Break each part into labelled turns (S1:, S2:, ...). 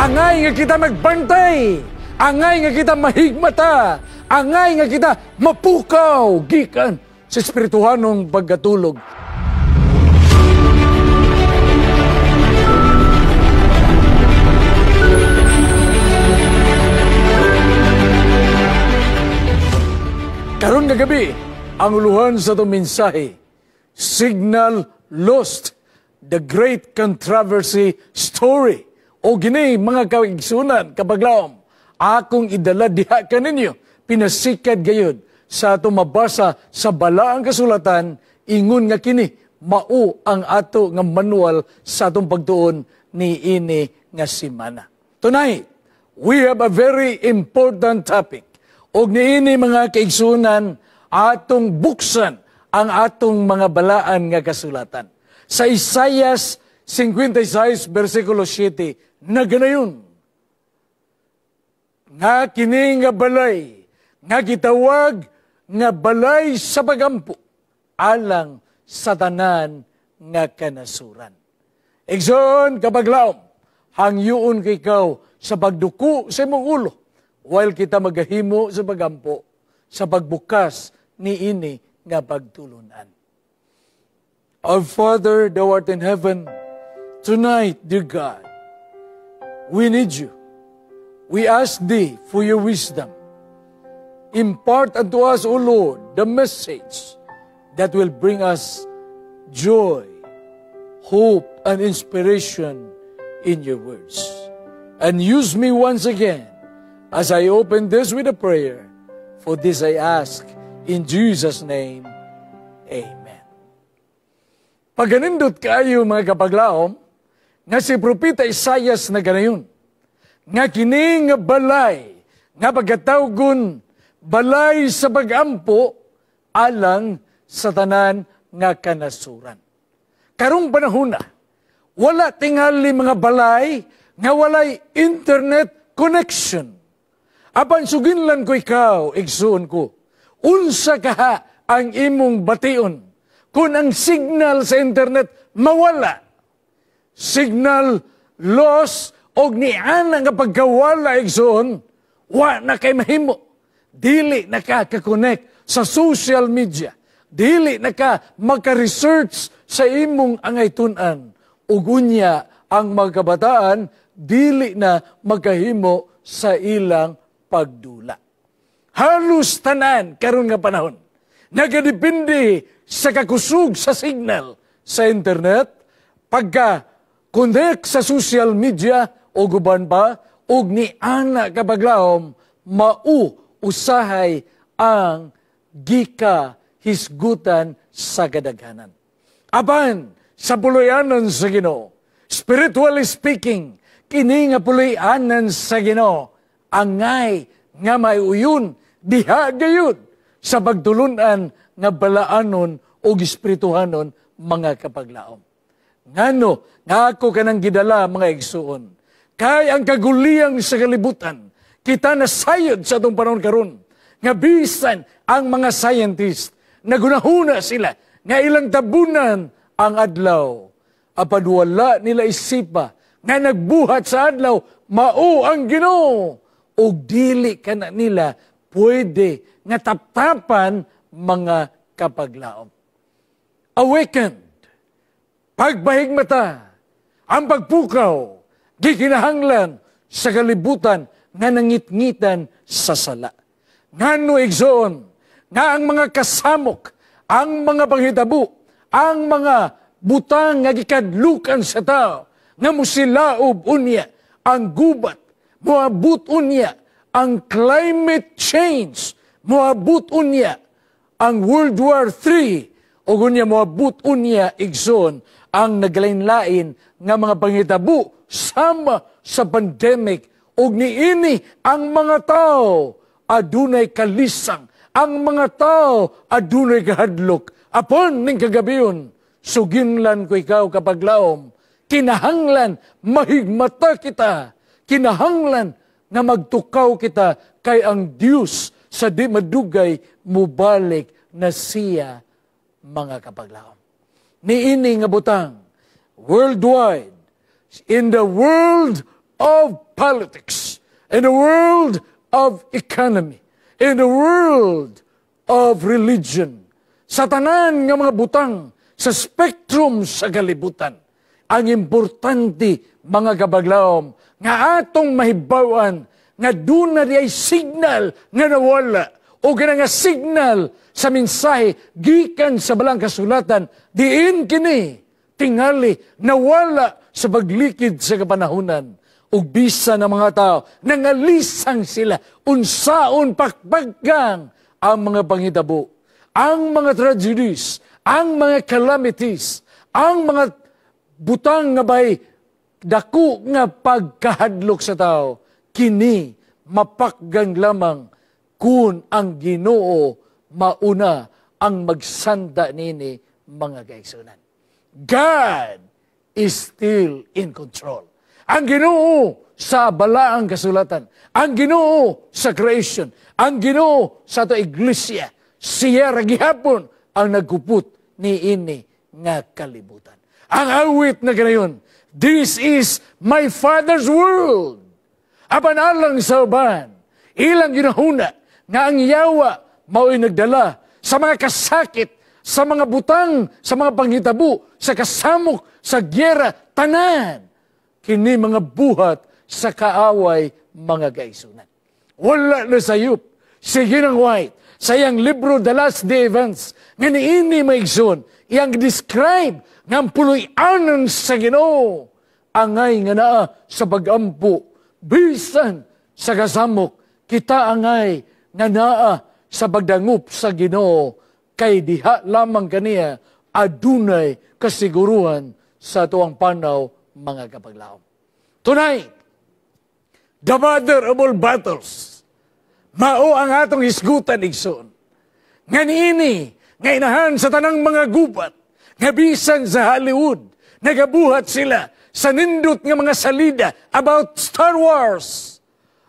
S1: Angay nga kita magbantay, angay nga kita mahigmata, angay nga kita mapukaw, gikan sa espirituhanong pagkatulog. Karon nga gabi, ang uluhan sa itong mensahe, Signal Lost, the Great Controversy Story. O gini, mga kaigsunan, kapaglaom, akong idala diha kaninyo, pinasikad gayud sa itong mabasa sa balaang kasulatan, ingon nga kini, mao ang ato nga manual sa itong pagtuon ni ini nga simana. Tonight, we have a very important topic. Og niini mga kaigsunan, atong buksan ang atong mga balaan nga kasulatan. Sa Isaias 56, versikulo 7, na ganayon, nga kini nga balay, nga gitawag nga balay sa pagampo, alang sa tanan nga kanasuran. Igsoon, kapaglaom, hangyoon ka ikaw sa pagduko sa imong ulo, while kita magahimo sa pagampo, sa pagbukas ni ini nga pagtulunan. Our Father, thou art in heaven, tonight, dear God, we need you. We ask thee for your wisdom. Impart unto us, O Lord, the message that will bring us joy, hope, and inspiration in your words. And use me once again as I open this with a prayer. For this I ask in Jesus' name, Amen. Paganindot kayo mga kapaglaom, nga si Propeta Isaias na ganayon, nga kini nga balay, nga pagkatawgon, balay sa pagampo, alang sa tanan nga kanasuran. Karong panahon na, wala tingali mga balay, nga walay internet connection. Apan suginlan ko ikaw, igsuon ko, unsa kaha ang imong bation, kung ang signal sa internet mawala, signal loss, og niana nga pagkawala igsoon, wa na kay mahimo. Dili na ka kakonect sa social media. Dili na ka magka-research sa imong angay tun-an. Ug unya ang mga kabataan, dili na magkahimo sa ilang pagdula. Halos tanan karon nga panahon, nagadepende sa kakusog sa signal sa internet, pagka-connect sa social media, o guban pa, og ni ana kapaglahom, usahay ang gika hisgutan sa kadaghanan. Aban, sa puloyanan sa Ginoo, spiritually speaking, kini nga puloyanan sa Ginoo, angay nga may uyon, diha gayud, sa pagtulunan nga balaanon o espirituhanon mga kapaglaom. Ngano, nga ako kanang gidala mga igsuon, kay ang kaguliyang sa kalibutan, kita na sayod sa itong panahon karon, nga bisan ang mga scientist, nagunahuna sila, nga ilang tabunan ang adlaw, apad wala nila isipa, nga nagbuhat sa adlaw, mao ang Ginoo, o dili ka na nila pwede nga taptapan mga kapaglaom. Awakened, pagbahigmata, ang pagpukaw, di kinahanglan sa kalibutan nga nangitngitan sa sala. Ngano igsoon, nga ang mga kasamok, ang mga panghitabo, ang mga butang nga gikadlukan sa tao, nga musilaob unya, ang gubat, moabot unya, ang climate change, moabot unya, ang World War III, o gunya moabot unya igsoon, ang naglain-lain nga mga panghitabo, sama sa pandemic, og niini ang mga tao adunay kalisang, ang mga tao adunay kahadlok. Apon ning kagabiyon, suginlan ko ikaw kapaglaom, kinahanglan mahigmata kita, kinahanglan nga magtukaw kita kay ang Diyos sa di madugay mubalik na siya mga kapaglaom. Niini nga butang, worldwide, in the world of politics, in the world of economy, in the world of religion, sa tanan nga mga butang, sa spectrum sa kalibutan, ang importante, mga kabaglawom, nga atong mahibawan, nga doon na ay signal nga nawala, o nga signal sa mensahe, gikan sa balang kasulatan, diin kini, tingali, nawala sa paglikid sa kapanahunan, ug bisa ng mga tao, nangalisang sila, unsaon pakpaggang ang mga pangitabo, ang mga tragedies, ang mga calamities, ang mga butang nga bay, dako nga pagkahadlok sa tao, kini mapakgang lamang kung ang Ginoo mauna ang magsanda nini mga kaigsunan. God is still in control. Ang Ginoo sa balaang kasulatan, ang Ginoo sa creation, ang Ginoo sa to iglesia, siya ragihapon ang nagkupot ni ini nga kalibutan. Ang awit na ganayon, this is my Father's world. Apan alang sa uban, ilang ginahuna nga ang yawa mao'y nagdala sa mga kasakit, sa mga butang, sa mga panghitabo, sa kasamok, sa gyera, tanan. Kini mga buhat sa kaaway mga kaigsunan. Wala na sayop. Sige ng White, sa iyang libro The Last Day Events, nga niini maigsoon, iyang describe ng puloy-anan sa Ginoo, angay nga naa sa pag-ampo, bisan sa kasamok, kita angay nga naa sa pagdangup sa Ginoo, kay diha lamang kaniya adunay kasiguruhan sa tuwang panaw mga kapaglaom. Tonight, the mother of all battles, mao ang atong hisgutan igsoon. Nga niini, nga inahan sa tanang mga gubat, nga bisan sa Hollywood, nagabuhat sila sa nindot nga mga salida about Star Wars,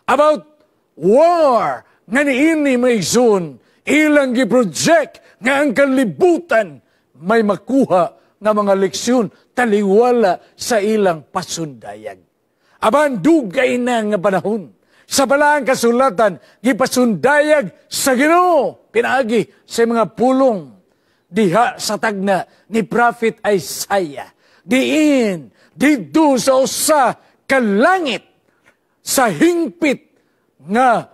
S1: about war, nga niini maigsoon, ilang giproject nga ang kalibutan may makuha nga mga leksyon taliwala sa ilang pasundayag. Aban dugay na nga panahon, sa balaang kasulatan, gipasundayag sa Ginoo, pinaagi sa mga pulong, diha sa tagna ni Prophet Isaiah, diin, dito sa usa kalangit, sa hingpit nga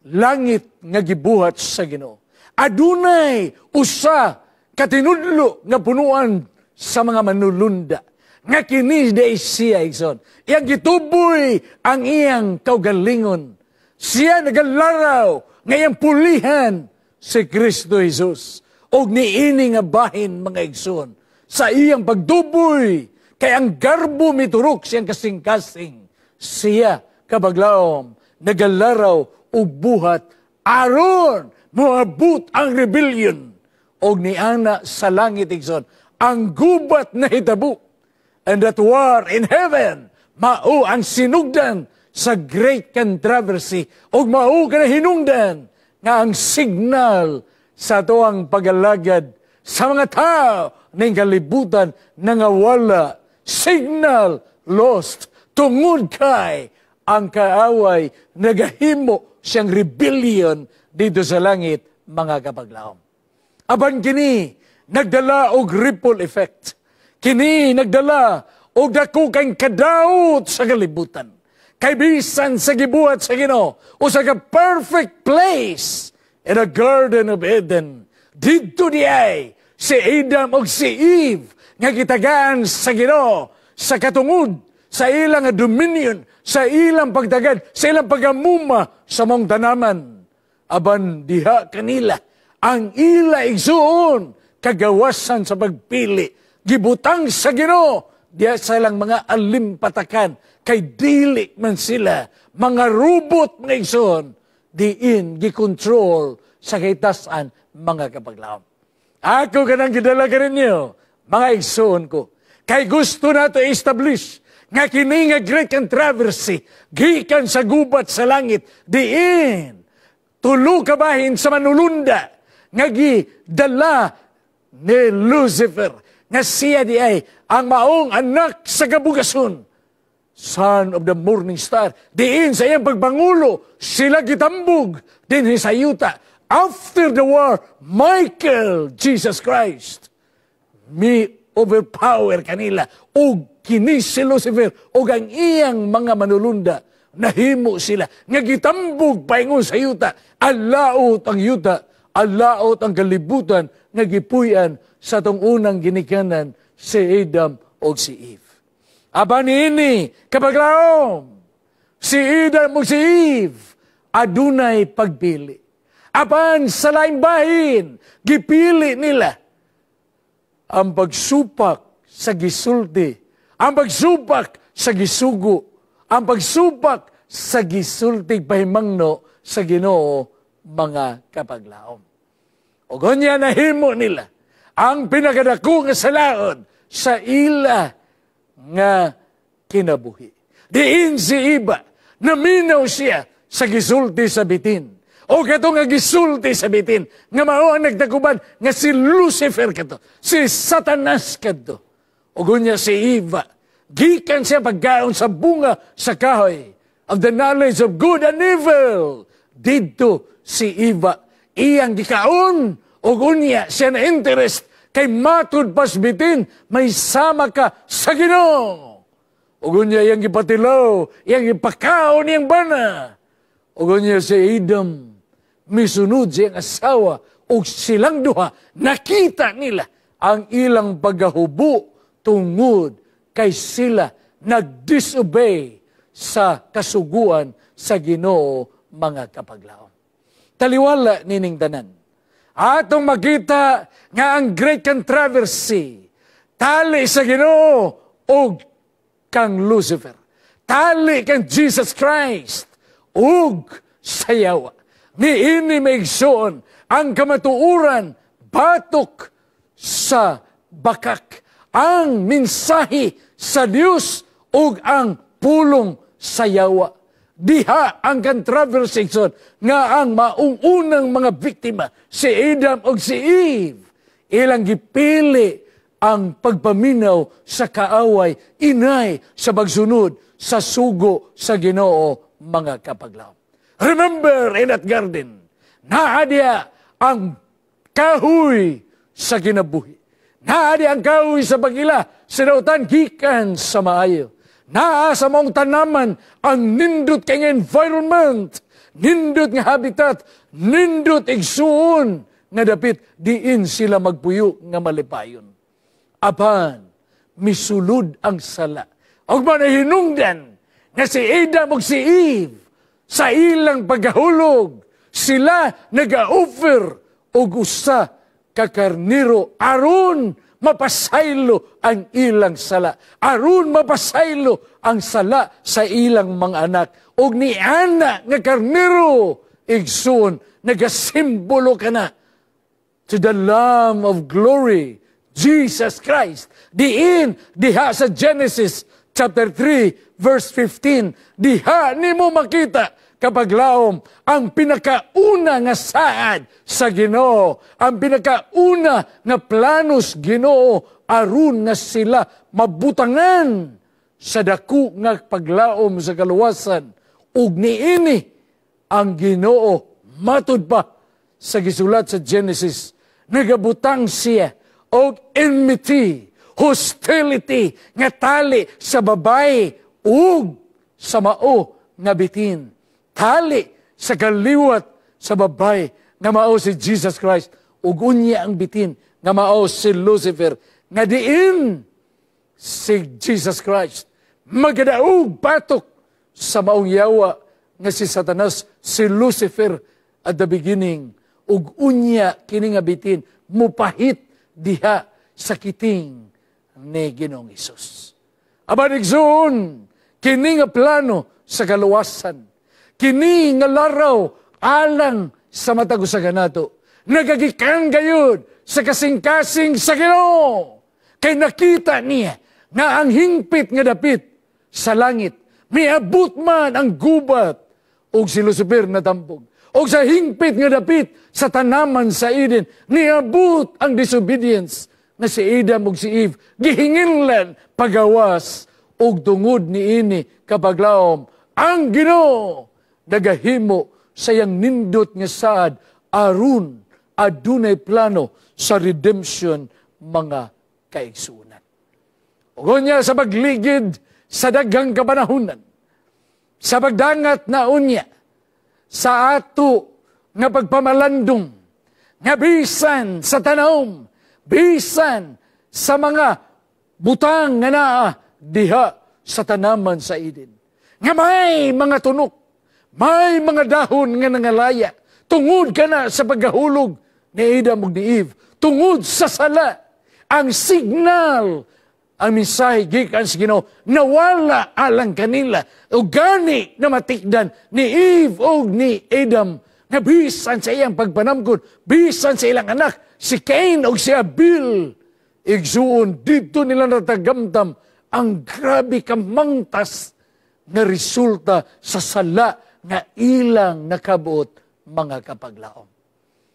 S1: langit nga gibuhat sa Ginoo. Adunay usa katinudlo nga punuan sa mga manulunda, nga kini day siya igsoon. Iyang gituboy ang iyang kaugalingon. Siya nagalaraw nga iyang pulihan si Kristo Jesus. Og niini nga bahin mga igsoon sa iyang pagduboy, kay ang garbo miturok siyang kasing-kasing. Siya kabaglaom nagalaraw og buhat aron moabot ang rebellion. Og niana sa langit igsoon ang gubat na hitabo. And that war in heaven, mao ang sinugdan sa great controversy, o mao ka na hinungdan nga ang signal sa tuwang pagalagad sa mga tao ng kalibutan na nga wala. Signal lost, tungod kay ang kaaway nagahimo siyang rebellion dito sa langit, mga kapaglaom. Aban kini, nagdala og ripple effect. Kini nagdala og dako kang kadaot sa kalibutan. Kay bisan sa gibuhat sa Ginoo o sa perfect place in the Garden of Eden. Dito diay si Adam og si Eve nga gitagaan sa Ginoo sa katungod sa ilang dominion, sa ilang pagtagad, sa ilang pagamuma sa mong tanaman. Aban diha kanila ang ila igsuon kagawasan sa pagpili. Gibutang sa Ginoo, diya sa ilang mga alimpatakan, kay dili man sila, mga robot nga igsoon, diin, gikontrol sa kaitasan, mga kapaglaom. Ako kanang gidala ka ninyo, mga igsoon ko, kay gusto na to establish, nga kini nga great controversy, gikan sa gubat sa langit, diin, tulo kabahin sa manulunda, nga gidala ni Lucifer, nga siya di ay ang maong anak sa kabugason, son of the morning star. Diin sa iyang pagpangulo, sila gitambog din sa yuta. After the war, Michael, Jesus Christ, mi overpower kanila. O kini si Lucifer, o ang iyang mga manulunda, nahimo sila. Nga gitambog paingon sa yuta. Alaot ang yuta, alaot ang kalibutan, nga gipuyan sa tong unang ginikanan si Adam o si Eve. Aban ini, kapaglaom, si Adam o si Eve, adunay pagpili. Apan sa laing bahin, gipili nila ang pagsupak sa gisulti, ang pagsupak sa gisugo, ang pagsupak sa gisulti pahimangno sa Ginoo mga kapaglaom. O gonya nahimo nila ang pinakadako nga salaod sa ila nga kinabuhi. Diin si Iba, naminaw siya sa gisulti sa bitin. O kato nga gisulti sa bitin, nga mao ang nagtakuban nga si Lucifer kato, si Satanas kato. O gunya si Eva, gikan siya pagkaon sa bunga sa kahoy of the knowledge of good and evil. Dito si Eva, iyang gikaon, o gunya siya na interest kay matud pas bitin, may sama ka sa Ginoo. Ugon niya iyang ipatilaw, iyang ipakaon iyang bana. Ugon niya si Adam, misunod siyang asawa, o silang duha, nakita nila ang ilang paggahubo tungod kay sila nag-disobey sa kasuguan sa Ginoo mga kapaglaom. Taliwala nining tanan. Atong makita nga ang great controversy, tali sa Ginoo o kang Lucifer, tali kang Jesus Christ o sayawa. Niini maigsoon ang kamatuuran, batok sa bakak, ang mensahe sa Dios o ang pulong sayawa. Diha ang controversy nga ang maungunang mga biktima, si Adam o si Eve, ilang gipili ang pagpaminaw sa kaaway, inay sa pagsunod sa sugo sa Ginoo mga kapaglaom. Remember in that garden, naadya ang kahoy sa kinabuhi. Naadya ang kahoy sa pagila, sinautan gikan sa maayo. Naa sa mong tanaman ang nindot kay environment, nindot nga habitat, nindot igsuon nga dapit diin sila magpuyo nga malipayon. Apan, misulod ang sala. Og manahinungdan nga si Adam o si Eve sa ilang paghahulog, sila nag-offer og usa ka karniro aron mapasaylo ang ilang sala. Aron mapasaylo ang sala sa ilang mga anak. Og ni ana nga karniro, igsoon, nagasimbolo ka na to the Lamb of Glory, Jesus Christ. Diha sa Genesis chapter 3, verse 15, diha ni mo makita kapag laom ang pinakauna nga saad sa Ginoo, ang pinakauna nga planos Ginoo aron nga sila mabutangan sa dako nga paglaom sa kaluwasan. Ug niini ang Ginoo matud pa sa gisulat sa Genesis, nagabutang siya og enmity, hostility nga tali sa babae ug sa mao nga bitin. Tali sa kaliwat sa babay nga mao si Jesus Christ ug unya ang bitin nga mao si Lucifer, nga diin si Jesus Christ magadaog batok sa maong yawa nga si Satanas, si Lucifer at the beginning, ug unya kini nga bitin mupahit diha sa kiting ni Ginoong Hesus. Aban igsoon kini nga plano sa kaluwasan, kini nga laraw alang sa matagusagan nato, nagagikan gayud sa kasing-kasing sa Ginoo. Kay nakita niya nga ang hingpit nga dapit sa langit, miabot man ang gubat og si Lucifer natampog. Og sa hingpit nga dapit sa tanaman sa Eden, niabot ang disobedience na si Adam ug si Eve, gihinginlan pagawas ug tungod niini kapaglaom ang Ginoo nagahimo sa iyang nindot nga saad aron adunay plano sa redemption mga kaigsunan. Ug unya sa pagligid sa daghang kabanahunan, sa pagdangat na unya, sa ato nga pagpamalandong, nga bisan sa tanawm, bisan sa mga butang nga naa diha sa tanaman sa Eden. Nga may mga tunok, may mga dahon nga nangalaya, tungod ka na sa paghahulog ni Adam ug ni Eve, tungod sa sala, ang signal, ang mensahe gikan sa Ginoo nawala alang kanila ug gani na matikdan ni Eve ug ni Adam nga bisan sa iyang pagpanamkon, bisan sa ilang anak si Cain ug si Abel, igsuon dito nila natagamtam ang grabe kamangtas nga resulta sa sala nga ilang nakabuot mga kapaglaom.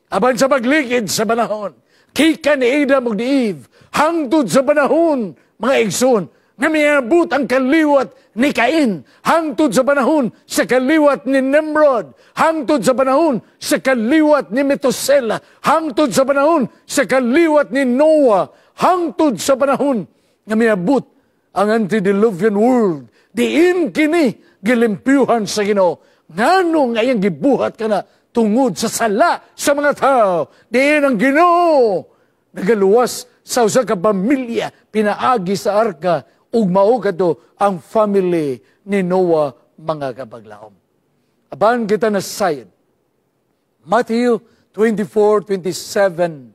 S1: Aban sa paglikid sa panahon, kika ni Adam ug ni Eve, hangtod sa panahon, mga igsoon, nga miabot ang kaliwat ni Cain, hangtod sa panahon sa kaliwat ni Nimrod, hangtod sa panahon sa kaliwat ni Methuselah, hangtod sa panahon sa kaliwat ni Noah, hangtod sa panahon nga miabot ang antediluvian world, diin kini gilimpyuhan sa Ginoo. Ngano nga iyang gibuhat ka na tungod sa sala sa mga tao, diin ang Ginoo nagaluwas sa usa ka pamilya pinaagi sa arka ug mao kadto ang family ni Noah mga kapaglaom. Aban kita na sayad. Matthew 24:27,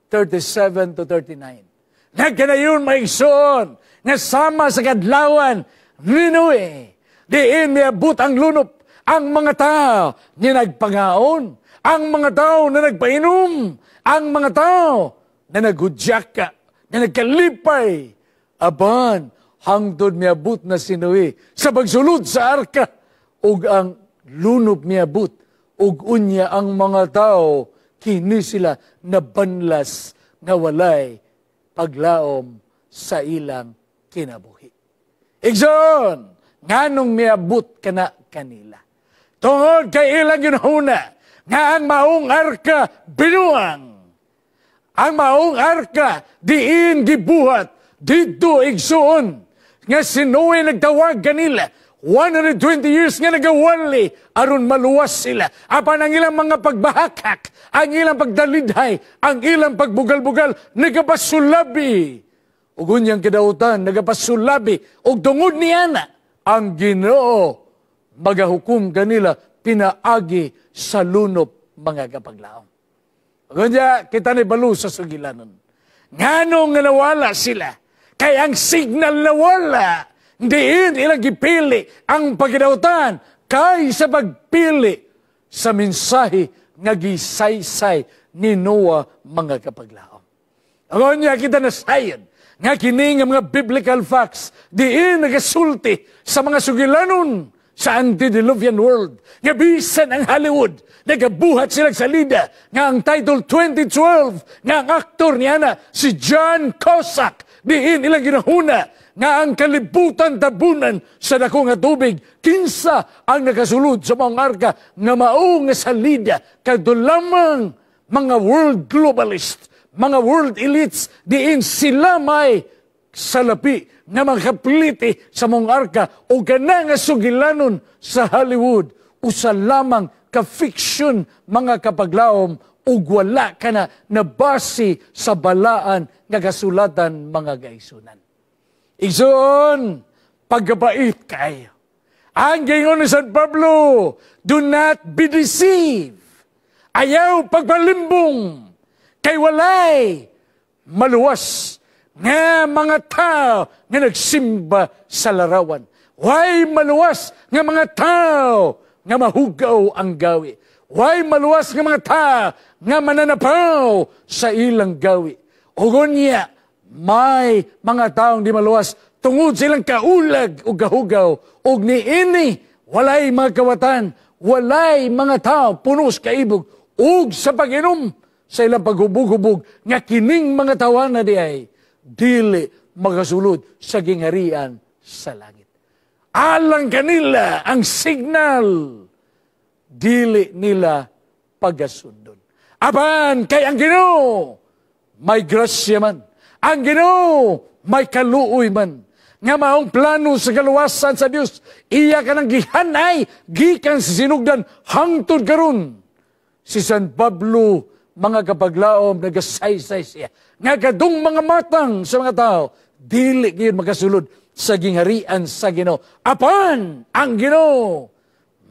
S1: 37 to 39. Nagkanayon maigsoon nga sama sa kadlawan ni Noe, diin miabot ang lunop ang mga tao ni nagpangaon, ang mga tao na nagpainom, ang mga tao na naghudyaka, na nagkalipay. Aban, hangtod miabot na si Noe sa pagsulod sa arka, ug ang lunop miabot, ug unya ang mga tao, kini sila nabanlas nga walay paglaom sa ilang kinabuhi. Igsoon, nganong miabot ka na kanila. Tungod kay ilang ginahuna, nga ang maong arka binuang. Ang maong arka diin gibuhat dito igsuon nga si Noe nagtawag kanila 120 years nga nagawali aron maluwas sila. Apan ang ilang mga pagbahakak, ang ilang pagdalidhay, ang ilang pagbugal-bugal nagapasulabi. Ug unyang kidautan nagapasulabi ug tungod niya na ang Ginoo magahukom kanila pinaagi sa lunop mga kapaglaom. Kanya kita ni balo sa sugilanon. Nganong nga nawala sila? Kaya ang signal nawala, diin ilang gipili ang pagkidautan kay sa pagpili sa mensahe nga gisaysay ni Noah mga kapaglaom. Kanya kita na sayad nga kini nga mga biblical facts diin nagasulti sa mga sugilanon sa antediluvian world. Nga bisan ang Hollywood, nagabuhat silang salida nga ang title 2012 nga ang aktor niya na si John Cusack. Diin ilang ginahuna nga ang kalibutan tabunan sa dako nga tubig kinsa ang nakasulod sa mga arka nga mao nga salida kadto lamang mga world globalist, mga world elites diin sila may salapi nga makapliti sa mong arka o gana nga sugilanon sa Hollywood usa lamang ka-fiction mga kapaglaom o wala ka na nabasi sa balaan nga kasulatan mga gaisunan. Igsoon, pagkabait kayo. Ang gingon ni San Pablo, do not be deceived. Ayaw pagpalimbong kay walay maluwas nga mga tao nga nagsimba sa larawan. Way maluwas nga mga tao nga mahugaw ang gawi. Way maluwas nga mga tao nga mananapaw sa ilang gawi. Ugon niya, may mga taong di maluwas tungod silang kaulag o gahugaw. Ug niini, walay mga kawatan, walay mga tao punos kaibog. Ug sa pag-inom sa ilang paghubog-hubog nga kining mga tawana di ay dili magasulod sa gingharian sa langit. Alang kanila ang signal, dili nila pagasundon. Apan kay ang Ginoo may grasya man. Ang Ginoo may kaluoy man. Nga maong plano sa kaluwasan sa Dios, iya ka nang gihanay, gikan sa sinugdan, hangtod karon. Si San Pablo, mga kapaglaom, nagasaysay siya. Nga kadung mga matang sa mga tao, dili gayon makasulod sa gingharian sa Ginoo. Apan ang Ginoo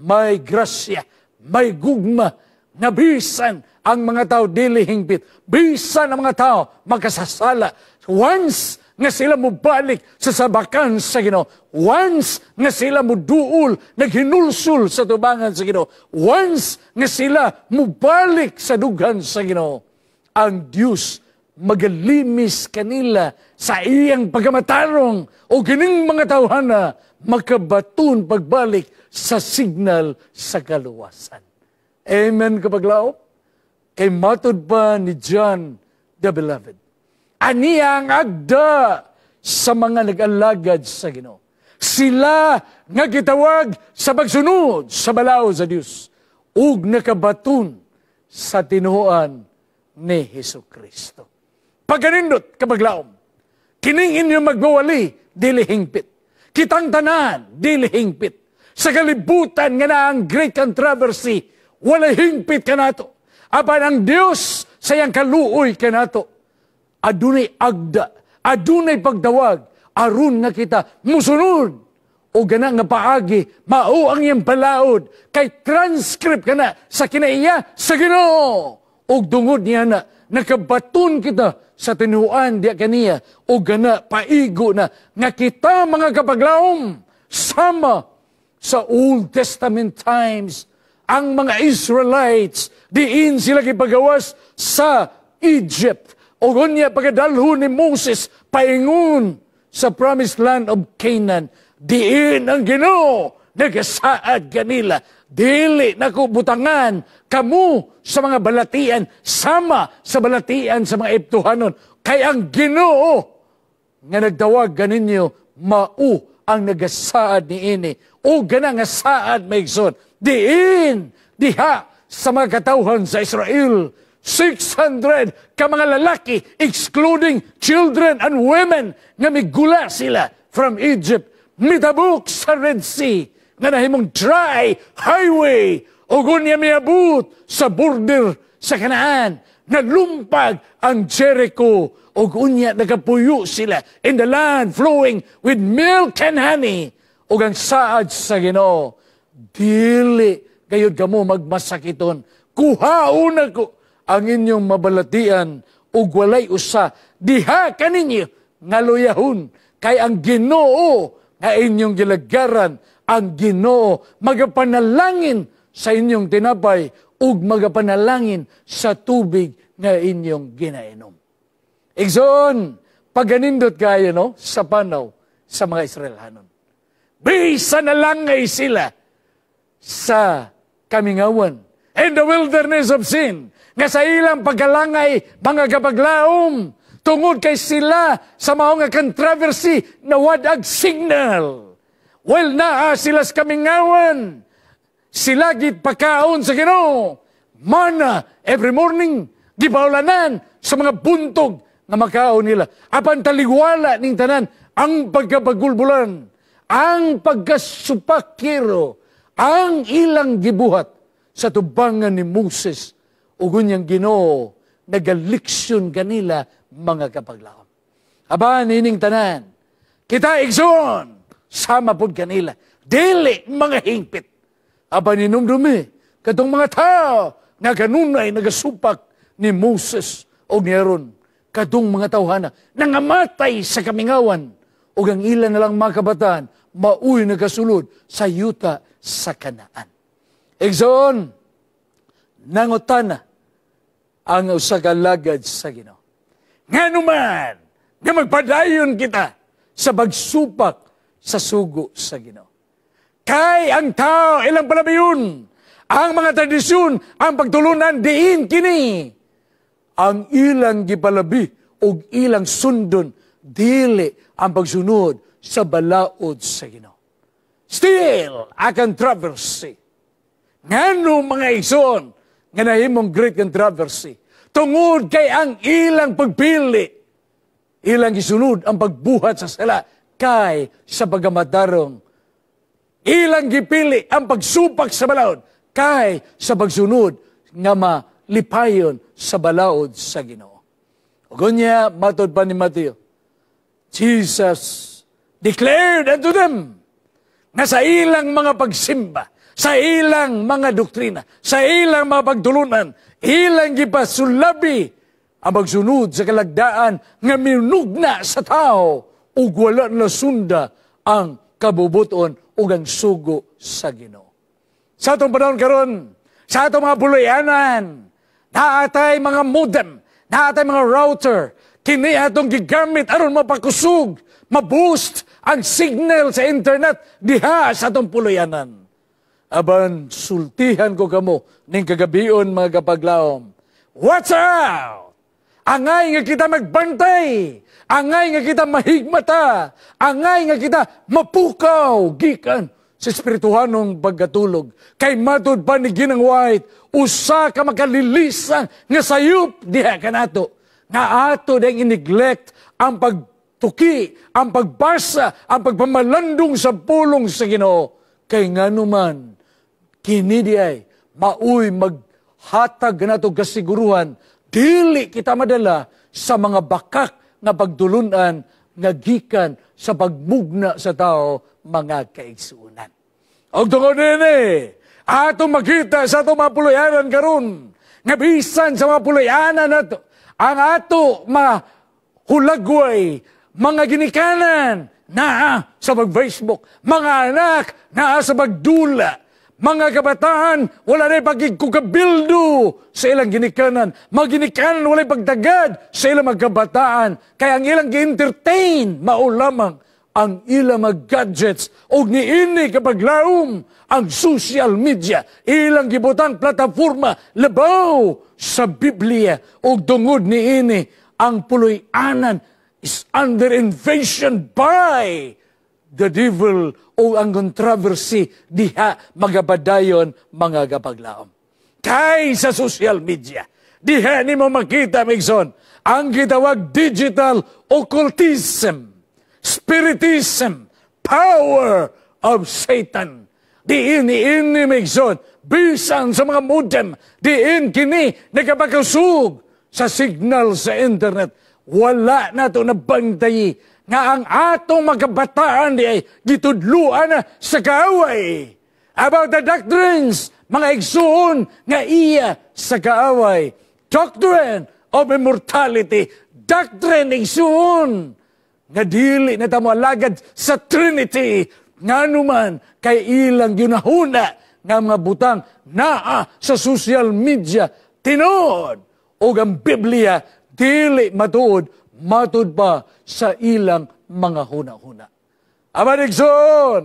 S1: may grasya, may gugma, nga bisan ang mga tao dili hingpit, bisan ang mga tao makasasala. Once nga sila mubalik sa sabakan sa Ginoo, once nga sila muduol, naghinulsul sa tubangan sa Ginoo, once nga sila mubalik sa dughan sa Ginoo, ang Dios magalimis kanila sa iyang pagkamatarong o kining mga tawhana makabatun pagbalik sa signal sa kaluwasan. Amen, kapaglaop? Kay matod pa ni John the Beloved, aniya ang agda sa mga nag-alagad sa Ginoo. Sila nga gitawag sa pagsunod sa balaod sa Dios ug nakabatun sa tinuoan ni Hesukristo. Pagkanindot, kapaglaom, kining inyo magmawali, dili hingpit. Kitang tanan, dili hingpit. Sa kalibutan nga na ang great controversy, wala hingpit ka nato. Apan ang Dios sayang kaluoy ka nato. Adunay agda, adunay pagdawag, aron nga kita musunod. O gana nga paagi, mao ang iyang balaod, kay transcript ka na sa kinaiya sa Ginoo. O dungod niya na, nakabatun kita sa tinuan diya kaniya, o gana paigo na, nga kita mga kapaglaom, sama sa Old Testament times, ang mga Israelites, diin sila kipagawas sa Egypt. O gunya pagkadalhon ni Moses, paingon sa promised land of Canaan, diin ang Ginoo, nagasaad kanila, dili naku butangan, kamu sa mga balatian, sama sa balatian sa mga Eptuhanon, kay ang Ginoo, nga nagdawag ganinyo, mau ang nagasaad ni ini, o gana nga saad maigsoon, diin, diha sa mga katawhan sa Israel, 600 ka mga lalaki, excluding children and women, nga migula sila from Egypt, mitabuk sa Red Sea, nga nahimong dry highway, o gunya miabot sa border sa Kanaan, nalumpag ang Jericho, o gunya nagapuyo sila in the land flowing with milk and honey, o ang saad sa Ginoo, dili gayud kamo magmasakiton, kuhaon ako ang inyong mabalatian, ug walay usa, diha kaninyo nga luyahon, kay ang Ginoo nga inyong gilagaran, ang Ginoo magapanalangin sa inyong tinapay, ug magapanalangin sa tubig nga inyong ginainom. Igsoon, pagganindot kayo no, sa panaw sa mga Israelanon. Bisa na langay sila sa kamingawan, in the wilderness of sin, nga sa ilang pagkalangay, mga kapaglaom, tungod kay sila sa mga controversy na wadag signal. Well, naa sila sa kamingawan, sila git pagkaon sa Ginoo, mana every morning, gipaulanan sa mga buntog na makaon nila. Apan taligwala ning tanan, ang pagkapagulbulan, ang pagkasupakiro, ang ilang gibuhat sa tubangan ni Moses, o gunyang Ginoo, nagaliksyon kanila mga kapaglaom. Aba, nining tanan, kita igsoon, sama pod kanila, dili mga hingpit. Aba, ninumdumi, katong mga tao, nga kanunay nagasupak ni Moses o ni Aaron, katong mga tawhana, nangamatay sa kamingawan, o ang ilan na lang mga kabataan, mauy nagasulod sa yuta sa Kanaan. Igsoon, nangutana ang usa ka lagad sa Ginoo. Nganuman, nga magpadayon kita sa pagsupak sa sugo sa Ginoo. Kay ang tao, ilang palabayon, ang mga tradisyon, ang pagtulunan, diin kini. Ang ilang gipalabi o ilang sundon, dili ang pagsunod sa balaod sa Ginoo. Still, a controversy. Ngano mga igsoon, nga nahimong great controversy. Tungod kay ang ilang pagpili, ilang gisunod ang pagbuhat sa sala, kay sa pagamatarong. Ilang gipili ang pagsupak sa balaod, kay sa pagsunod nga malipayon sa balaod sa Ginoo. Ugunya, matod pa ni Mateo, Jesus declared unto them na sa ilang mga pagsimba, sa ilang mga doktrina, sa ilang mga pagtulunan, ilang gipasulabi ang magsunod sa kalagdaan nga minugna sa tao ug wala na sunda ang kabubuton ug ang sugo sa Ginoo. Sa atong panahon karon, sa atong mga puluyanan, naatay mga modem, naatay mga router, kini atong gigamit aron mapakusog, ma-boost ang signal sa internet diha sa atong puluyanan. Aban, sultihan ko kamo ning kagabion mga kapaglaom. Watch out! Angay nga kita magbantay, angay nga kita mahigmata, angay nga kita mapukaw, gikan sa espirituhanong pagkatulog. Kay matod pa ni Ginang White, usa ka makalilisan nga sayop diha kanato, nga ato dahil i-neglect ang pagtuki, ang pagbasa, ang pagpamalandong sa pulong sa Ginoo. Kay nga naman, kini di ay mauy maghatag nato kasiguruhan, dili kita madala sa mga bakak nga pagdulunan nga gikan sa pagmugna sa tao mga kaigsuunan. Og tungod nini, ato makita sa ato mga puluyanan karon nga bisan sa mga puluyanan nato, ang ato mga hulagway, mga ginikanan na sa pag-Facebook, mga anak na sa pagdula, mga kabataan, wala na pagkikukabildo sa ilang ginikanan. Mga ginikanan, wala pagtagad sa ilang mga kabataan. Kaya ang ilang gi-entertain, maulamang ang ilang mga gadgets. O niini kapag laom ang social media. Ilang gibutang plataforma, labaw sa Biblia. O tungod niini, ang puloy-anan is under invasion by the devil o ang controversy diha magabadayon mga kapaglaom. Kay sa social media, diha ni mo makita, Migson, ang gitawag digital occultism, spiritism, power of Satan. Diin ni Migson, bisan sa mga modem, diin kini nagkapakusog sa signal sa internet. Wala na ito nabantayi nga ang atong magabataan di ay gitudluan na sa kaaway. About the doctrines, mga igsoon nga iya sa kaaway. Doctrine of immortality, doctrine igsoon nga dili na tamo alagad sa Trinity, nga numan kay ilang ginahuna nga mga butang naa sa social media, tinod o ang Biblia, dili matuod, matud pa sa ilang mga huna-huna. Aman, Igsoon,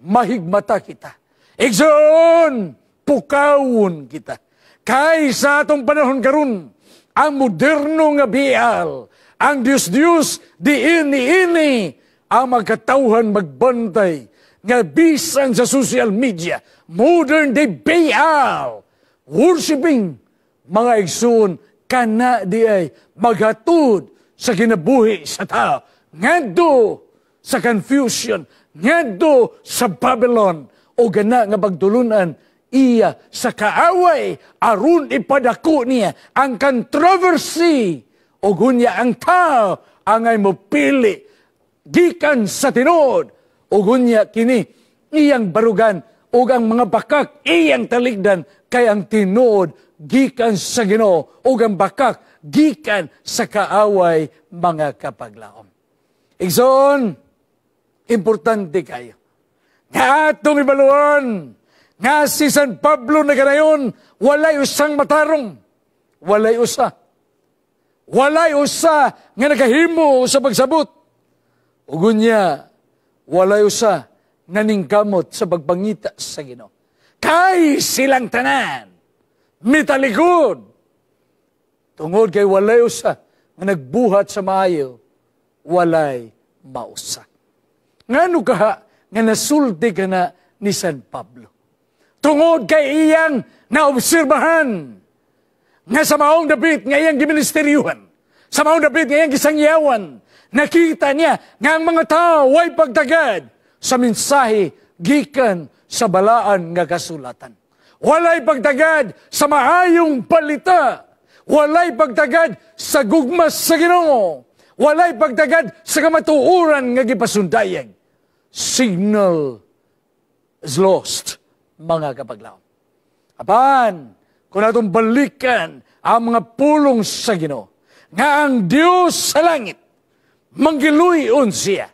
S1: mahigmata kita. Igsoon, pukawon kita. Kay sa atong panahon karon, ang moderno nga bial, ang Diyos-Diyos, diini-ini, ang magkatauhan magbantay, nga bisan sa social media, modern day bial, worshiping, mga Igsoon, kana di ay maghatod sa kinabuhi sa tao, ngadto sa confusion, ngadto sa Babylon, o gana nga pagtulunan iya sa kaaway, aron ipadako niya ang controversy, o gunya ang tao, angay mo pili, gikan sa tinod, o gunya kini, iyang barugan, o ang mga bakak, iyang taligdan, kay ang tinod, gikan sa Ginoo, o ang bakak, gikan sa kaaway mga kapaglaom. Igsoon, importante kayo. Nga atong ibaluan, nga si San Pablo na ganayon, walay usang matarong, walay usa. Walay usa nga nagahimo sa pagsabot. Ugon niya, walay usa nga ningkamot sa pagpangita sa Ginoo. Kay silang tanan, mitalikod, tungod kay walay usa nga nagbuhat sa maayo, walay mausa. ngano kaha nga nasulti ka na ni San Pablo. Tungod kay iyang naobserbahan nga sa maong dapit nga iyang giministeryuhan, sa maong dapit nga iyang gisangyawan, nakita niya nga ang mga tao ay pagtagad sa mensahe gikan sa balaan nga kasulatan. Walay pagtagad sa maayong balita. Walay pagtagad sa gugmas sa Ginoo. Walay pagtagad sa kamatuoran nga gipasundayag. Signal is lost, mga kapaglaom. Apan, kung natong balikan ang mga pulong sa Ginoo, nga ang Diyos sa langit, manggiluyon siya.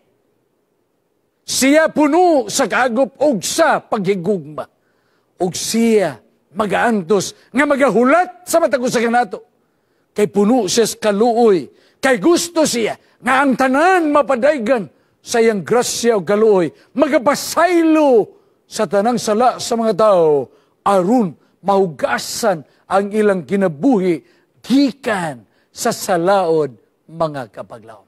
S1: Siya puno sa kaagop og sa paghigugma. Og siya magaantos nga magahulat sa matag usa kanato. Kay puno siya sa kaluoy. Kay gusto siya nga ang tanan mapadaygan sa iyang grasya o kaluoy. Magapasaylo sa tanang sala sa mga tao aron mahugasan ang ilang kinabuhi gikan sa salaod, mga kapaglaom.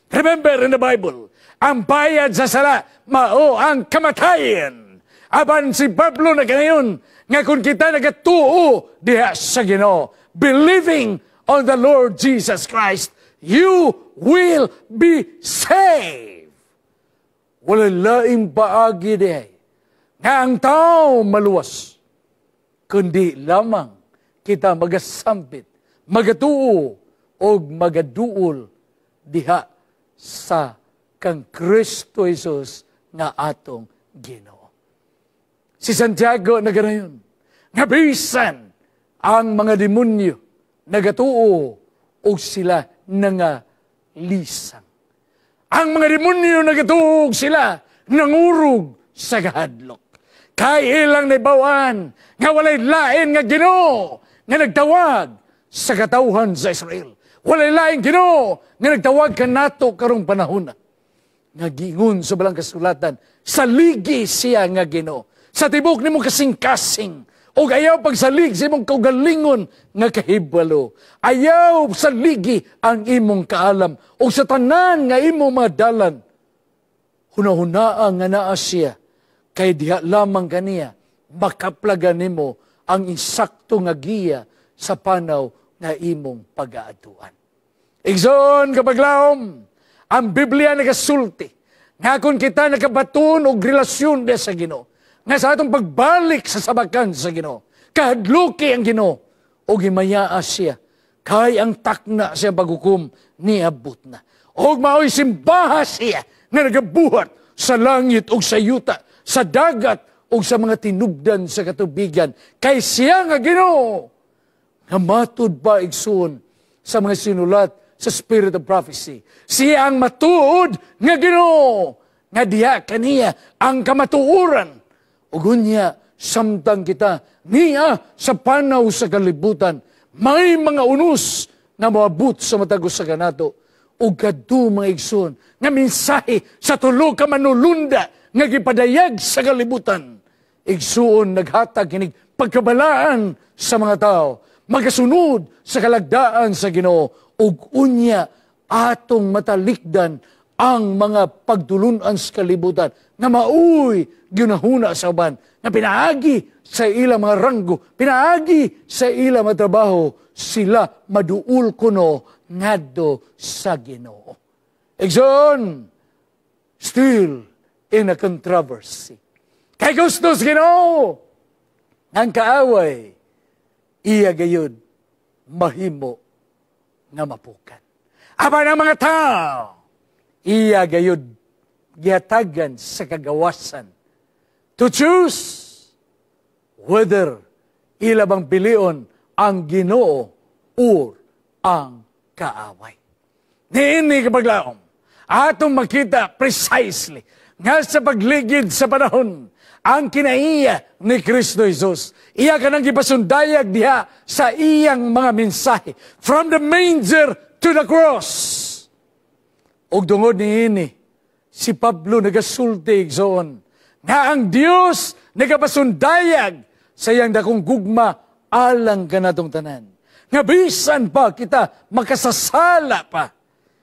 S1: Remember in the Bible, ang bayad sa sala mao ang kamatayan. Aban si Pablo na ganayon, nga kung kita nagatuo diha sa Ginoo, believing on the Lord Jesus Christ, you will be saved. Wala laing paagi diha nga ang tao maluwas, kundi lamang kita magasampit, magatuo, o magaduol diha sa kang Kristo Jesus nga atong Ginoo. Si Santiago na ganayon, nga bisan ang mga demonyo nagatuo o sila nangalisang. Ang mga demonyo nagatuo sila nangurog sa kahadlok. Kay ilang naibawan nga walay lain nga Ginoo nga nagtawag sa katawhan sa Israel. Walay lain Ginoo nga nagtawag kanato karong panahon na. Nga gingon sa balang kasulatan, saligi siya nga Ginoo. Sa tibok ni mo kasing-kasing, o ayaw pagsalig sa imong kaugalingon nga kahibalo. Ayaw saligi ang imong kaalam, o sa tanan nga imong madalan. Hunahunaan nga naa siya, kay diha lamang kaniya, makaplagan nimo ang insakto nga giya sa panaw nga imong pag-aatuan. Igsoon, kapaglaom, ang Biblia nagasulti, nga kung kita nakabaton og relasyon de sa Ginoo, nga sa atong pagbalik sa sabakan sa Ginoo, kahadluki ang Ginoo, o gimayaa siya, kay ang takna siya paghukom niabot na. O mao'y simbaha siya, nga nagabuhat sa langit o sa yuta, sa dagat o sa mga tinubdan sa katubigan, kay siya nga Ginoo, nga matod pa igsoon sa mga sinulat sa Spirit of Prophecy. Siya ang matuod nga Ginoo, nga diha kaniya ang kamatuoran. Ugon niya, samtang kita, niya sa panaw sa kalibutan, may mga unos na maabot sa matagos sa kanato, o gadu mga igsoon, nga mensahe sa tulo ka manulunda, nga gipadayag sa kalibutan. Igsoon naghatag kinig pagkabalaan sa mga tao, magasunod sa kalagdaan sa Ginoo, ug unya atong matalikdan ang mga pagtulunan sa kalibutan nga mauy ginahuna sa uban, nga pinaagi sa ilang mga ranggo, pinaagi sa ilang mga trabaho, sila maduul kuno ngadto sa Ginoo. Igsoon, still in a controversy. Kay gusto sa Ginoo, ang kaaway, iya gayud mahimo nga mapukan. Aba ng mga tao, iya gayud gihatagan sa kagawasan to choose whether ila bang pilion ang Ginoo or ang kaaway. Niini kapaglaom, atong makita precisely nga sa pagligid sa panahon ang kinaiya ni Kristo Jesus. Iya ka nang gipasundayag diha sa iyang mga mensahe from the manger to the cross. Og tungod niini, si Pablo nagasulti igsoon nga ang Dios nagapasundayag sa iyang dakong gugma alang kanatong tanan. Nga bisan pa kita makasasala pa,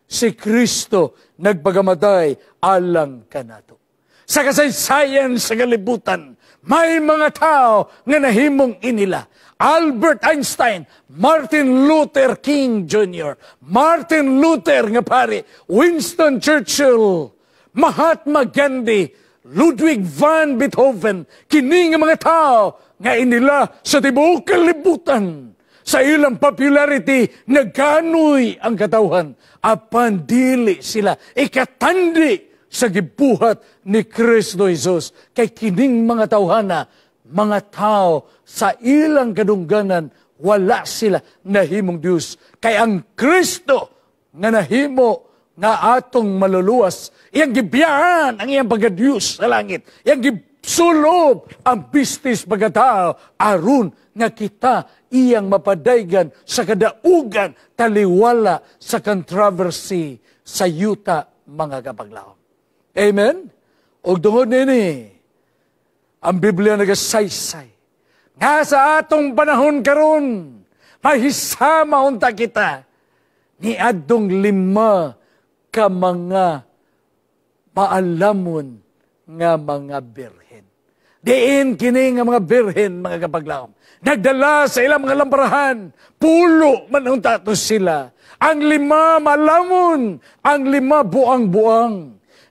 S1: si Kristo nagpagamatay alang kanato. Sa kasaysayan sa kalibutan, may mga tao nga nahimong inila. Albert Einstein, Martin Luther King Jr., Martin Luther nga pare, Winston Churchill, Mahatma Gandhi, Ludwig van Beethoven, kini nga mga tao nga inila sa tibuok kalibutan. Sa ilang popularity, nagkanoy ang katawhan. Apan dili sila ikatandi sa gibuhat ni Kristo Jesus. Kay kining mga tawhana, mga tao sa ilang kadungganan, wala sila nahimong Diyos. Kay ang Kristo nga nahimo nga atong maluluwas, iyang gibiyahan ang iyang pagka-Diyos sa langit. Iyang gisulob ang business pagkatao aron nga kita iyang mapadaygan sa kadaugan taliwala sa controversy sa yuta mga kapaglaom. Amen? O tungod nini, ang Biblia nagasaysay. Nga sa atong panahon karon, mahisama unta kita ni adtong 5 ka mga maalamon nga mga birhen. Diin kini nga mga birhen, mga kapaglaom. Nagdala sa ilang mga lamparahan, pulo man unta to sila. Ang 5 maalamon, ang 5 buang-buang.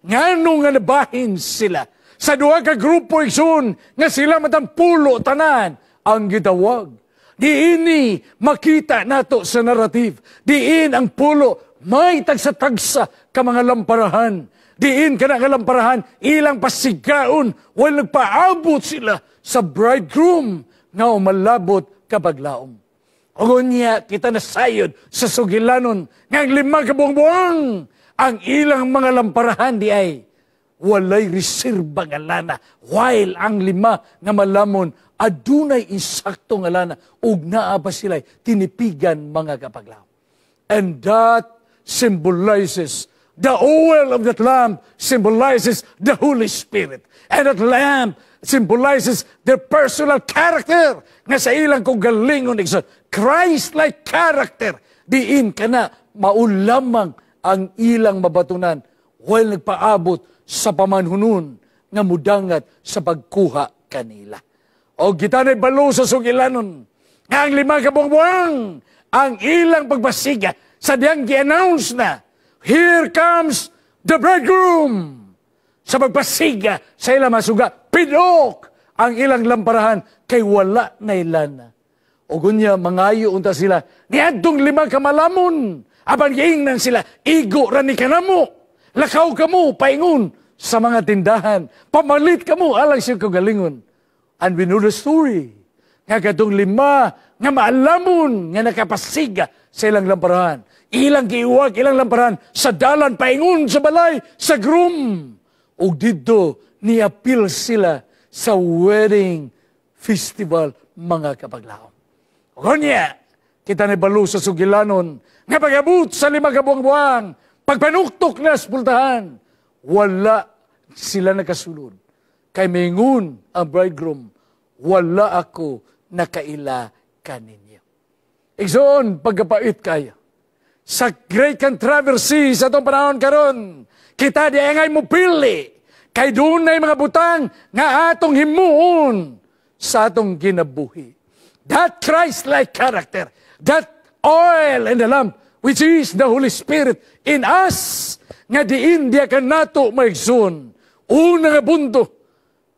S1: Ngano nga nabahin sila. Sa 2 ka grupo igsoon, nga sila matang pulo tanan ang gitawag. Diini makita nato sa narrative. Diin ang pulo, may tagsa-tagsa ka mga lamparahan. Diin ka na nga lamparahan, ilang pasigaon, while nagpaabot sila sa bridegroom nga umalabot kapaglaom. O niya, kita nasayod sa sugilanon nga ang 5 ka buang-buang. Ang ilang mga lamparahan di ay walay reserba nga lana, while ang 5 nga malamon adunay insakto nga lana ug naa pa sila tinipigan mga kapaglaom. And that symbolizes the oil of that lamp, symbolizes the Holy Spirit. And that lamp symbolizes their personal character nga sa ilang kong galingon Christ-like character. Diin ka na maulamang ang ilang mabatunan while nagpaabot sa pamanhunon nga mudangat sa pagkuha kanila. O kita na'y balo sa sugilanon nga ang 5 ka buang-buang ang ilang pagbasiga sa diyang gi-announce na, here comes the bridegroom. Sa pagbasiga sa ilang masuga, pinok ang ilang lamparahan kay wala na ilana. O gunya, mangayo unta sila, niadtong 5 ka malamon. Apan giingnan sila, igo ra ni kanamo. Lakaw ka mo, paingon sa mga tindahan. Pamalit ka mo, alang siya kagalingon. And we know the story. Nga katong 5 nga maalamon nga nakapasiga sa ilang lamparahan. Ilang giiwag, ilang lamparahan sa dalan, paingon sa balay, sa groom. O dito, niapil sila sa wedding festival mga kapaglaom. O kanya, kita nibalo sa sugilanon, nga pag-abot sa 5 ka buang-buang, pagpanuktok na sa pultahan, wala sila nakasulod. Kay mingun ang bridegroom, wala ako nakaila kaninyo. Igsoon, pagkapait kayo. Sa great controversy sa itong panahon karon, kita di ngay mo pili, kay doon na mga butang nga atong himuon sa atong ginabuhi. That Christ-like character, that oil in the lamp, which is the Holy Spirit in us, nga diin diya ka nato maigsoon. Una nga punto,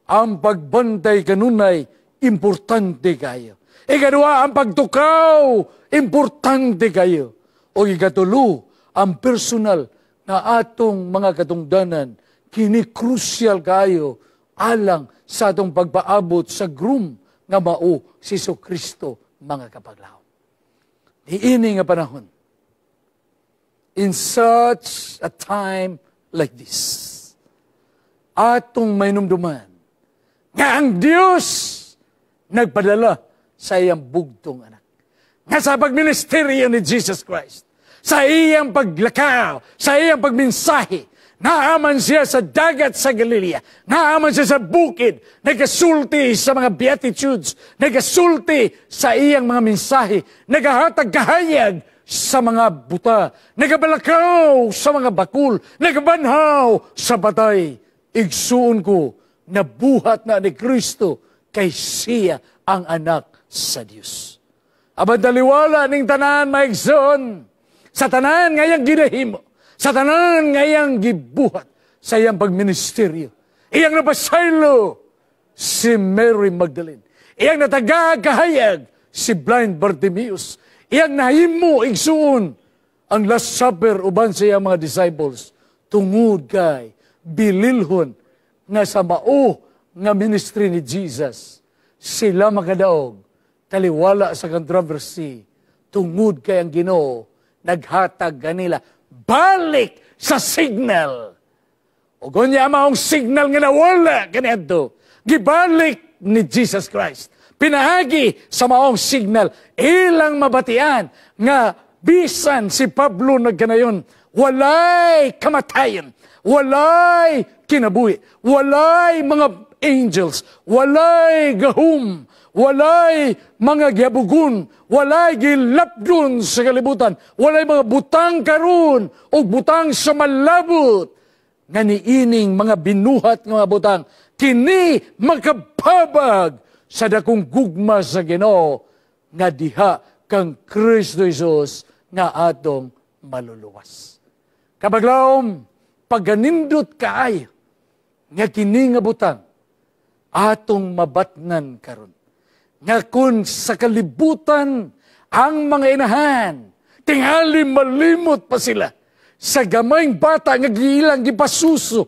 S1: ang pagbantay kanunay, importante kayo. Ikadua, ang pagtukaw, importante kayo. O ikatulo, ang personal na atong mga katungdanan, kini crucial kayo alang sa atong pagpaabot sa groom nga mao si Kristo mga kapaglaom. Iini nga panahon, in such a time like this, atong mainumduman nga ang Diyos nagpadala sa iyang bugtong anak. Nga sa pagministeryo ni Jesus Christ, sa iyang paglakaw, sa iyang pagmensahe, naaman siya sa dagat sa Galilea, naaman siya sa bukid, nagasulti sa mga beatitudes, nagasulti sa iyang mga mensahe, nagahatag kahayag sa mga buta, nagabalakaw sa mga bakul, nagabanhaw sa patay. Igsuon ko na buhat na ni Kristo kay siya ang anak sa Dios. Abad daliwala ning tanan maigsoon, sa tanan ngayang ginahimo, sa tanan ngayang gibuhat sa iyang pagministeryo. Iyang napasaylo si Mary Magdalene. Iyang natagakahayag si blind Bartimaeus. Iyang nahimo igsuon ang Last Supper uban sa iyang mga disciples tungod kay bililhon nga sa mao nga ministry ni Jesus. Sila makadaog taliwala sa controversy tungod kay ang Ginoo naghatag kanila balik sa signal. O kunya maong signal nga nawala kaniadto gibalik ni Jesus Christ. Pinahagi sa maong signal ilang mabatian nga bisan si Pablo nagkanayon walay kamatayan, walay kinabuhi, walay mga angels, walay gahum, walay mga giabugon, walay gilapdon sa kalibutan, walay mga butang karon o butang sa malabot nga niining mga binuhat nga mga butang kini makababag sa dakong gugma sa Ginoo nga diha kang Kristo Jesus nga atong maluluwas. Kabaglawom, pagganindot kaayo nga kini nga butang atong mabatnan karon. Nga kun sa kalibutan ang mga inahan tingali malimot pa sila sa gamayng bata nga giilang gipasuso.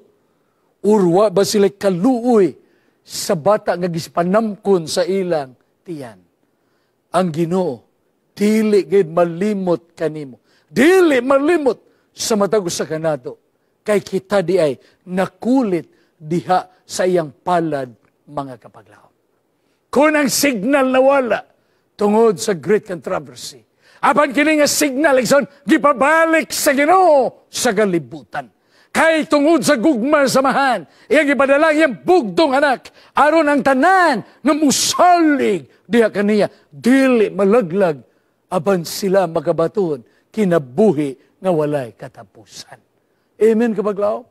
S1: Urwa ba sila kaluoy sa bata nga gispanamkon sa ilang tiyan? Ang Ginoo dili gid malimot kanimo. Dili malimot sa matag sa kanato. Kay kita di ay nakulit diha sa iyang palad mga kapaglaw. Kung ang signal nawala tungod sa great controversy, apan kini nga signal igsoon gipabalik sa Ginoo sa kalibutan. Kay tungod sa gugma samahan, iyang ipadala iyang bugtong anak aron ang tanan nga musalig diha kaniya dili malaglag apan sila makabaton kinabuhi nga walay katapusan. Amen kapaglaw.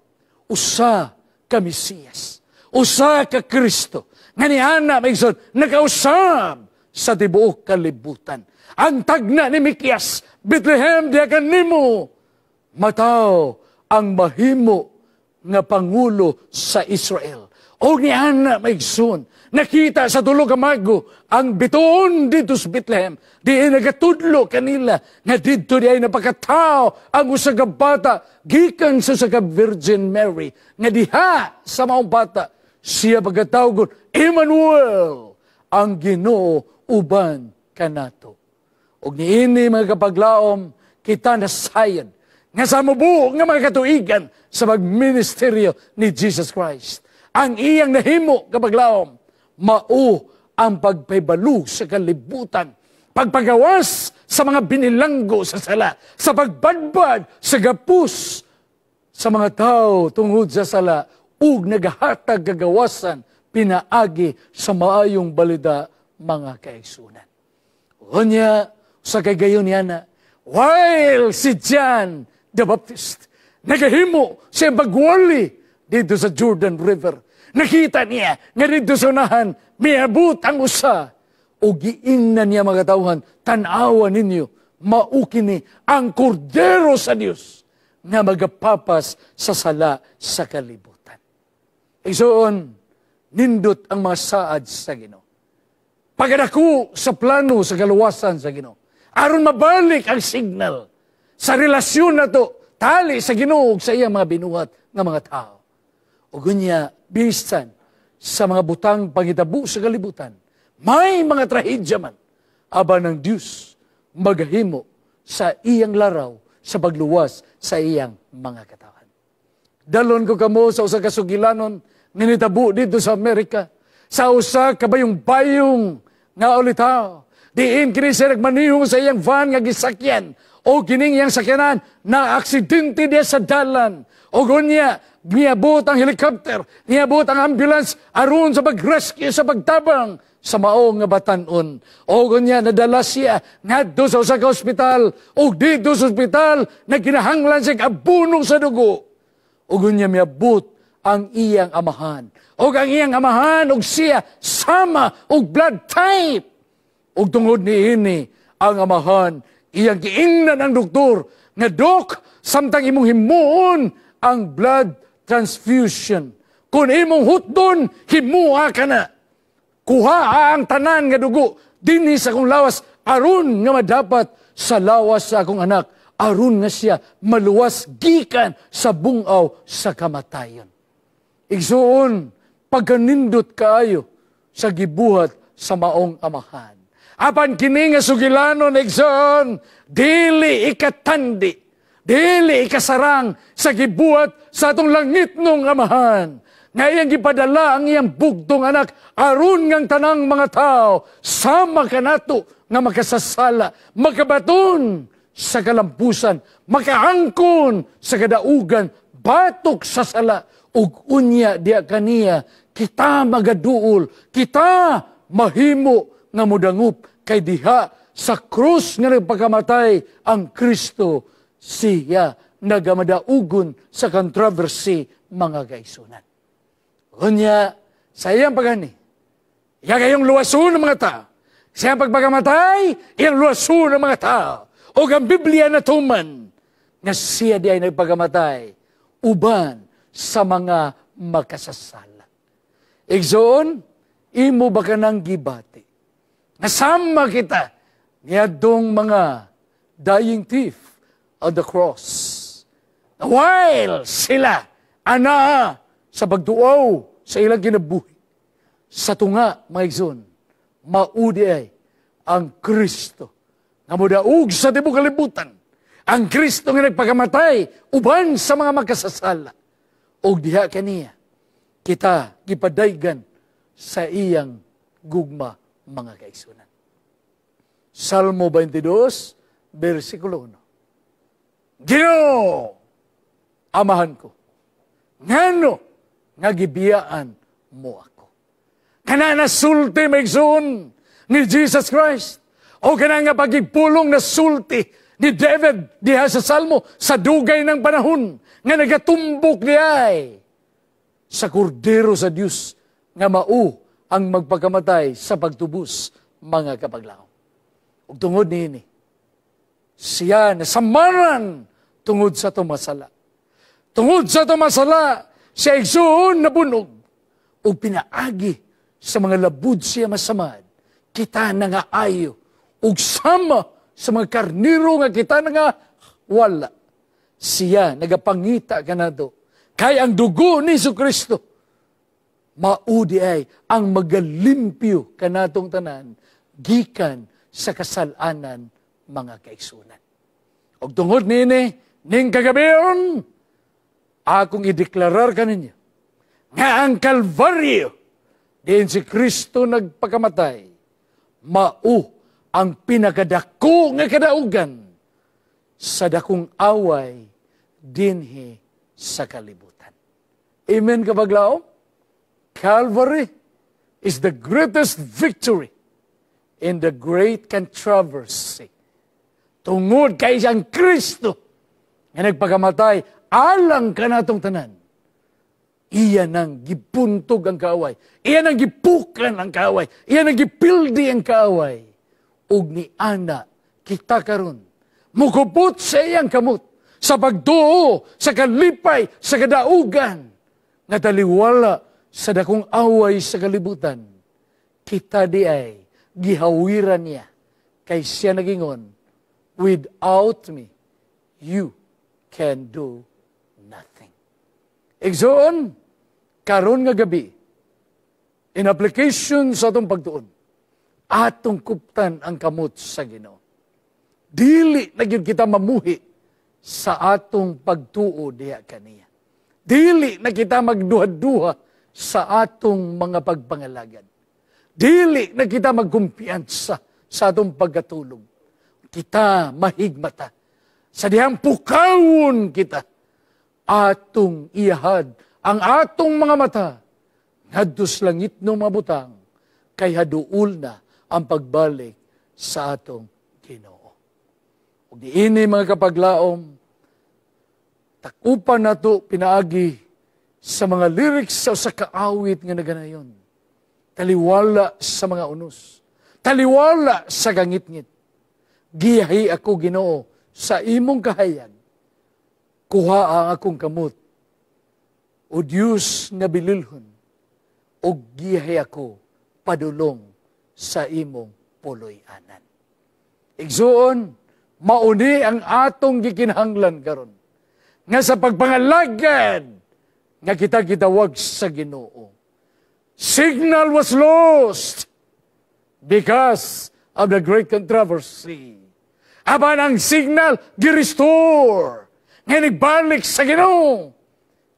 S1: Usa ka Mesiyas, usa ka Kristo nga niana maigsoon nakausab sa tibuok kalibutan. Ang tagna ni Mikias, Bethlehem diha kanimo, mataw ang mahimo nga pangulo sa Israel. O niana maigsoon nakita sa tulo ka mago ang bituon dito sa Bethlehem. Di ay nagatudlo kanila nga dito di ay napakatao ang usa ka bata gikan sa usa ka Virgin Mary nga diha sa maong bata siya pagkatawgon Emmanuel, ang Ginoo uban kanato. Og niini mga kapaglaom kita nasayan nga sa mubuo nga mga katuigan sa magministeryo ni Jesus Christ. Ang iyang nahimo kapaglaom mao ang pagpaybalo sa kalibutan, pagpagawas sa mga binilanggo sa sala, sa pagbadbad sa gapus sa mga tao tungod sa sala, ug nagahatag kagawasan pinaagi sa maayong balita mga kaigsunan. Unya, sa kagayon yana, while si John the Baptist nagahimo siya bagwali dito sa Jordan River, nakita niya nga dito sa unahan, miabot ang usa, o giingnan niya mga tauhan, tanawa ninyo, maukini ang kordero sa Dios nga magapapas sa sala sa kalibutan. Igsoon, nindot ang mga saad sa Ginoo. Pagadako sa plano sa kaluwasan sa Ginoo. Aron mabalik ang signal sa relasyon na to, tali sa Ginoo sa iyang mga binuhat ng mga tao. O gunya, bisan sa mga butang pangitabu sa kalibutan, may mga trahedya man, aba ng Diyos magahimo sa iyang laraw sa pagluwas sa iyang mga katawan. Dalon ko kamo sa usa ka sugilanon ninitabu dito sa Amerika, sa usa ka bayong nga ulitaw. Diin kini siya nagmanihong sa iyang van nga gisakyan o kining iyang sakyanan na aksidente diya sa dalan. O gunya, niabot ang helicopter, niabot ang ambulance, aron sa pag-rescue, sa pagtabang, sa maong nga batanon. O gunya, nadala siya ngadto sa usa ka ospital, o dito sa ospital, na kinahanglan siya abunong sa dugo. O gunya, miabot ang iyang amahan. O ang iyang amahan, o siya, sama, o blood type. O tungod ni ini, ang amahan, iyang giingnan ang doktor, nga dok, samtang imong himuon ang blood transfusion. Kung imong hutdon, himuha ka na. Kuha ang tanan nga dugo, dinhi sa akong lawas, aron nga madapat sa lawas sa akong anak, aron nga siya maluwas gikan sa bungaw sa kamatayon. Igsuon, pagkanindot kaayo sa gibuhat sa maong amahan. Apan kini nga sugilanon, igsoon, dili ikatandi, dili ikasarang sa gibuhat sa atong langit nung amahan. Nga iyang gipadala ang iyang bugtong anak, aron ngang tanang mga tao, sama kanato nga makasasala, makabaton sa kalampusan, makaangkon sa kadaugan, batok sa sala, ug unya diya kaniya, kita magaduol, kita mahimo nga mudangup, kay diha sa krus nga nagpakamatay ang Kristo, siya nagamadaugon sa controversy mga gaisunan. Unya, sa iyang pagani, iya kayong luwason ng mga tao. Sa iyang pagpakamatay, iyang luwason ng mga tao. O ang Biblia na tuman, na siya di ay nagpakamatay, uban sa mga makasasala. Igsoon, imo ba ka nang gibati? Nasama kita niyadong mga dying thief on the cross. While sila, ana, sa pagduaw sa ilang kinabuhi, sa tunga, mga igsoon, maudi ay ang Kristo nga mudaog sa tibok kalibutan, ang Kristo nga nagpakamatay uban sa mga makasasala, o diha kaniya kita gipadaygan sa iyang gugma, mga kaigsunan. Salmo 22, versikulo 1. Ginoo, amahan ko, ngano nga gibiyaan mo ako. Kana na sulti, maigsoon, ni Jesus Christ. O kana nga pagigpulong na sulti ni David diha sa Salmo, sa dugay ng panahon, nga nagatumbok diay sa kordero sa Dios, nga mao ang magpagamatay sa pagtubos, mga kapaglaw. Ug tungod niini, siya nasamaran tungod sa tumasala. Tungod sa tumasala, siya igsoon na bunog, o pinaagi sa mga labud siya masamad, kita na nga ayo, ug sama sa mga karniro nga kita na nga wala. Siya nagapangita kanado, kay ang dugo ni Jesucristo, maudi ay ang magalimpyo kanatong tanan, gikan sa kasalanan, mga kaigsunan. Og tungod nini, ning kagabion, akong ideklarar kaninyo, nga ang Kalbaryo, diin si Kristo nagpakamatay, mao ang pinakadako nga kadaugan sa dakong away dinhi sa kalibutan. Amen, kabaglaom? Calvary is the greatest victory in the great controversy. Tungod kay siyang Kristo nga nagpakamatay, alang ka natong tanan, iya nang gipuntog ang kaaway, iya nang gipukan ang kaaway, iya nang gipildi ang kaaway, ug ni ana kita karon mukupot sa iyang kamot, sa pagtuo, sa kalipay, sa kadaugan, nga taliwala sa dakong away sa kalibutan, kita di ay gihawiran niya, kay siya nagingon, without me, you can do nothing. Igsoon, karon nga gabi, in application sa atong pagtuon, atong kuptan ang kamot sa Ginoo. Dili na gyud kita mamuhi sa atong pagtuo diha kaniya. Dili na kita magduha-duha sa atong mga pagpangalagad. Dili na kita magkumpiyansa sa atong pagkatulog. Kita mahigmata sa dihang pukawon kita atong iyahad ang atong mga mata ngadtos langit no mabutang kay haduol na ang pagbalik sa atong Ginoo. Ug diini mga kapaglaom, takupan nato pinaagi sa mga lyrics sa usa ka awit nga naganayon. Taliwala sa mga unos, taliwala sa gangit-ngit. Giyahi ako, Ginoo, sa imong kahayag. Kuha ang akong kamot. O Diyos nga bililhon, o giyahi ako padulong sa imong puloy-anan. Igsuon, mauni ang atong gikinahanglan karon nga sa pagpangalagad nga kita gitawag sa Ginoo. Signal was lost because of the great controversy. Aban ang signal gi-restore nga nagbalik sa Ginoo.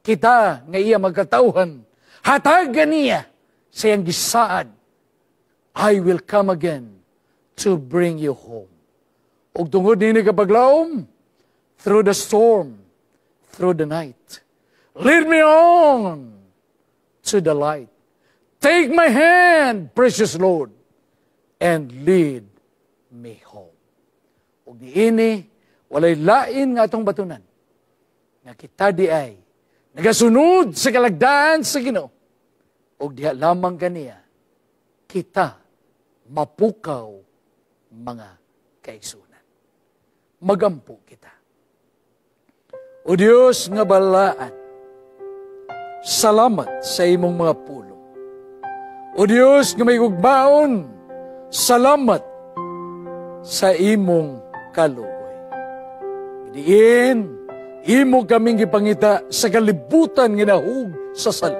S1: Kita nga iya magkatauhan, hatagan niya sa iyang gisaad. I will come again to bring you home. Ug tungod nini kapaglaom, through the storm, through the night, lead me on to the light. Take my hand, precious Lord, and lead me home. Ug diini walay lain nga atong batunan nga kita di ay nagasunod sa kalagdaan sa Ginoo. Ug diha lamang kaniya kita mapukaw mga kaigsunan. Magampo kita. O Diyos nga balaan, salamat sa imong mga pulong. O Diyos nga may gugmaon, salamat sa imong kaluoy. Diin, imo kaming gipangita sa kalibutan nga nahug sa sala.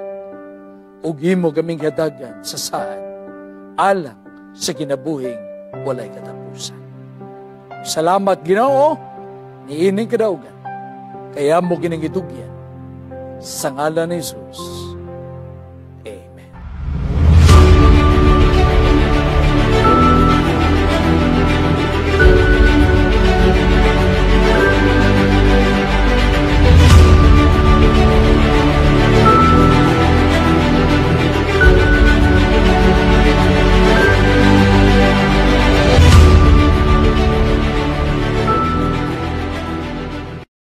S1: Ug imo kaming hadagan sa saad, alang sa kinabuhing walay katapusan. Salamat, Ginoo, niining kadaugan, kaya mo ginangitugyan sa ngalan ni Jesus.